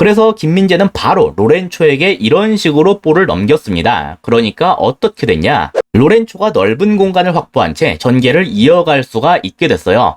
그래서 김민재는 바로 로렌초에게 이런 식으로 볼을 넘겼습니다. 그러니까 어떻게 됐냐? 로렌초가 넓은 공간을 확보한 채 전개를 이어갈 수가 있게 됐어요.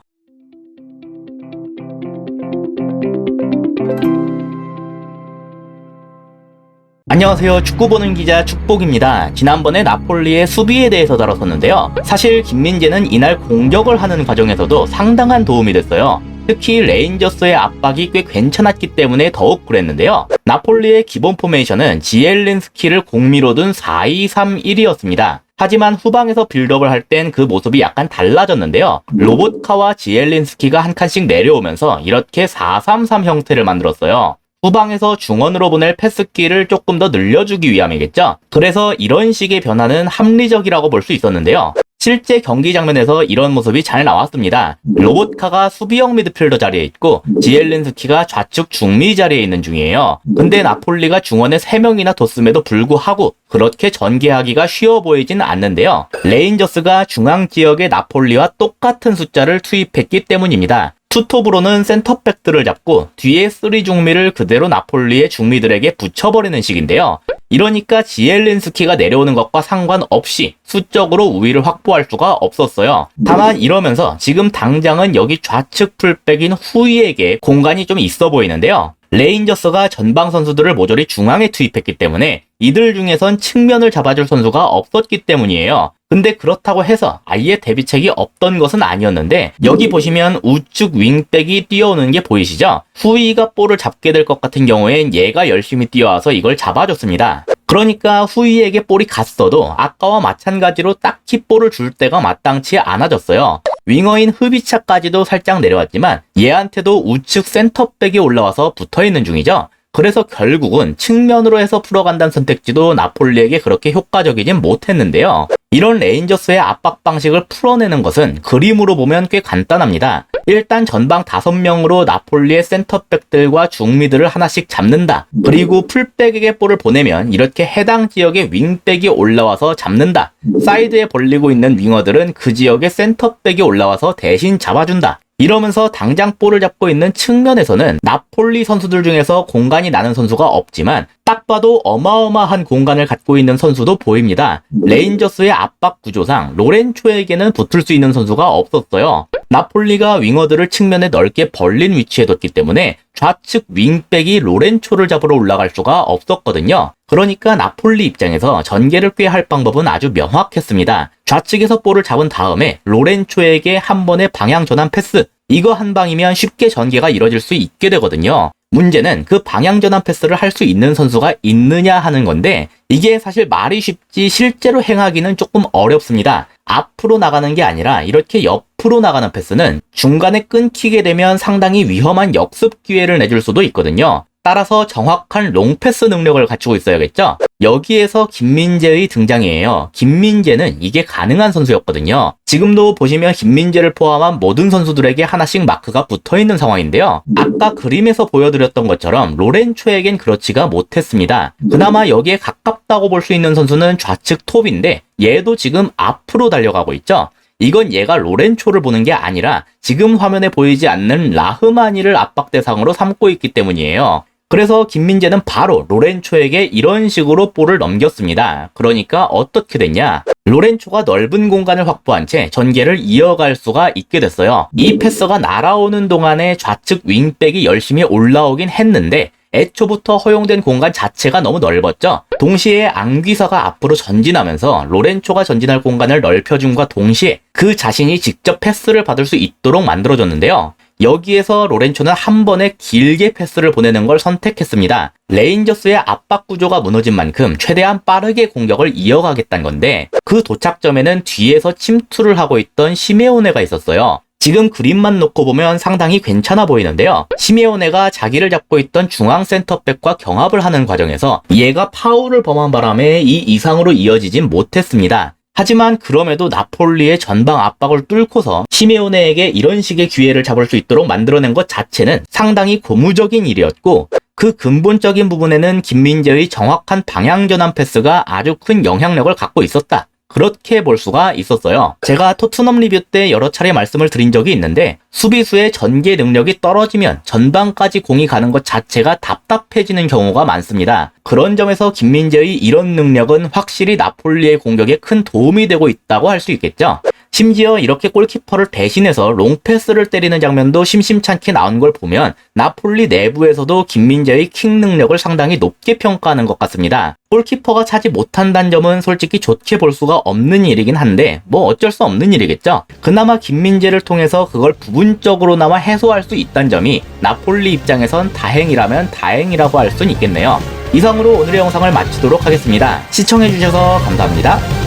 안녕하세요. 축구 보는 기자 축복입니다. 지난번에 나폴리의 수비에 대해서 다뤘었는데요. 사실 김민재는 이날 공격을 하는 과정에서도 상당한 도움이 됐어요. 특히 레인저스의 압박이 꽤 괜찮았기 때문에 더욱 그랬는데요. 나폴리의 기본 포메이션은 지엘린스키를 공미로 둔 4-2-3-1이었습니다. 하지만 후방에서 빌드업을 할 땐 그 모습이 약간 달라졌는데요. 로보트카와 지엘린스키가 한 칸씩 내려오면서 이렇게 4-3-3 형태를 만들었어요. 후방에서 중원으로 보낼 패스기를 조금 더 늘려주기 위함이겠죠. 그래서 이런 식의 변화는 합리적이라고 볼 수 있었는데요. 실제 경기 장면에서 이런 모습이 잘 나왔습니다. 로보트카가 수비형 미드필더 자리에 있고 지엘린스키가 좌측 중미 자리에 있는 중이에요. 근데 나폴리가 중원에 3명이나 뒀음에도 불구하고 그렇게 전개하기가 쉬워 보이진 않는데요. 레인저스가 중앙 지역에 나폴리와 똑같은 숫자를 투입했기 때문입니다. 투톱으로는 센터백들을 잡고 뒤에 3중미를 그대로 나폴리의 중미들에게 붙여버리는 식인데요. 이러니까 지엘린스키가 내려오는 것과 상관없이 수적으로 우위를 확보할 수가 없었어요. 다만 이러면서 지금 당장은 여기 좌측 풀백인 후이에게 공간이 좀 있어 보이는데요. 레인저스가 전방 선수들을 모조리 중앙에 투입했기 때문에 이들 중에선 측면을 잡아줄 선수가 없었기 때문이에요. 근데 그렇다고 해서 아예 대비책이 없던 것은 아니었는데 여기 보시면 우측 윙백이 뛰어오는 게 보이시죠? 후이가 볼을 잡게 될 것 같은 경우엔 얘가 열심히 뛰어와서 이걸 잡아줬습니다. 그러니까 후이에게 볼이 갔어도 아까와 마찬가지로 딱히 볼을 줄 때가 마땅치 않아졌어요. 윙어인 흐비차까지도 살짝 내려왔지만 얘한테도 우측 센터백이 올라와서 붙어있는 중이죠. 그래서 결국은 측면으로 해서 풀어간다는 선택지도 나폴리에게 그렇게 효과적이진 못했는데요. 이런 레인저스의 압박 방식을 풀어내는 것은 그림으로 보면 꽤 간단합니다. 일단 전방 5명으로 나폴리의 센터백들과 중미들을 하나씩 잡는다. 그리고 풀백에게 볼을 보내면 이렇게 해당 지역의 윙백이 올라와서 잡는다. 사이드에 벌리고 있는 윙어들은 그 지역의 센터백이 올라와서 대신 잡아준다. 이러면서 당장 볼을 잡고 있는 측면에서는 나폴리 선수들 중에서 공간이 나는 선수가 없지만 딱 봐도 어마어마한 공간을 갖고 있는 선수도 보입니다. 레인저스의 압박 구조상 로렌초에게는 붙을 수 있는 선수가 없었어요. 나폴리가 윙어들을 측면에 넓게 벌린 위치에 뒀기 때문에 좌측 윙백이 로렌초를 잡으러 올라갈 수가 없었거든요. 그러니까 나폴리 입장에서 전개를 꾀할 방법은 아주 명확했습니다. 좌측에서 볼을 잡은 다음에 로렌초에게 한 번의 방향 전환 패스, 이거 한 방이면 쉽게 전개가 이뤄질 수 있게 되거든요. 문제는 그 방향 전환 패스를 할 수 있는 선수가 있느냐 하는 건데 이게 사실 말이 쉽지 실제로 행하기는 조금 어렵습니다. 앞으로 나가는 게 아니라 이렇게 옆으로 나가는 패스는 중간에 끊기게 되면 상당히 위험한 역습 기회를 내줄 수도 있거든요. 따라서 정확한 롱패스 능력을 갖추고 있어야겠죠? 여기에서 김민재의 등장이에요. 김민재는 이게 가능한 선수였거든요. 지금도 보시면 김민재를 포함한 모든 선수들에게 하나씩 마크가 붙어있는 상황인데요. 아까 그림에서 보여드렸던 것처럼 로렌초에겐 그렇지가 못했습니다. 그나마 여기에 가깝다고 볼 수 있는 선수는 좌측 톱인데 얘도 지금 앞으로 달려가고 있죠. 이건 얘가 로렌초를 보는 게 아니라 지금 화면에 보이지 않는 라흐마니를 압박 대상으로 삼고 있기 때문이에요. 그래서 김민재는 바로 로렌초에게 이런 식으로 볼을 넘겼습니다. 그러니까 어떻게 됐냐? 로렌초가 넓은 공간을 확보한 채 전개를 이어갈 수가 있게 됐어요. 이 패스가 날아오는 동안에 좌측 윙백이 열심히 올라오긴 했는데 애초부터 허용된 공간 자체가 너무 넓었죠. 동시에 앙귀사가 앞으로 전진하면서 로렌초가 전진할 공간을 넓혀줌과 동시에 그 자신이 직접 패스를 받을 수 있도록 만들어줬는데요. 여기에서 로렌초는 한 번에 길게 패스를 보내는 걸 선택했습니다. 레인저스의 압박 구조가 무너진 만큼 최대한 빠르게 공격을 이어가겠다는 건데 그 도착점에는 뒤에서 침투를 하고 있던 시메오네가 있었어요. 지금 그림만 놓고 보면 상당히 괜찮아 보이는데요. 시메오네가 자기를 잡고 있던 중앙 센터백과 경합을 하는 과정에서 얘가 파울을 범한 바람에 이 이상으로 이어지진 못했습니다. 하지만 그럼에도 나폴리의 전방 압박을 뚫고서 시메오네에게 이런 식의 기회를 잡을 수 있도록 만들어낸 것 자체는 상당히 고무적인 일이었고 그 근본적인 부분에는 김민재의 정확한 방향 전환 패스가 아주 큰 영향력을 갖고 있었다. 그렇게 볼 수가 있었어요. 제가 토트넘 리뷰 때 여러 차례 말씀을 드린 적이 있는데 수비수의 전개 능력이 떨어지면 전방까지 공이 가는 것 자체가 답답해지는 경우가 많습니다. 그런 점에서 김민재의 이런 능력은 확실히 나폴리의 공격에 큰 도움이 되고 있다고 할 수 있겠죠. 심지어 이렇게 골키퍼를 대신해서 롱패스를 때리는 장면도 심심찮게 나온 걸 보면 나폴리 내부에서도 김민재의 킥 능력을 상당히 높게 평가하는 것 같습니다. 골키퍼가 차지 못한다는 점은 솔직히 좋게 볼 수가 없는 일이긴 한데 뭐 어쩔 수 없는 일이겠죠. 그나마 김민재를 통해서 그걸 부분적으로나마 해소할 수 있다는 점이 나폴리 입장에선 다행이라면 다행이라고 할 수는 있겠네요. 이상으로 오늘의 영상을 마치도록 하겠습니다. 시청해주셔서 감사합니다.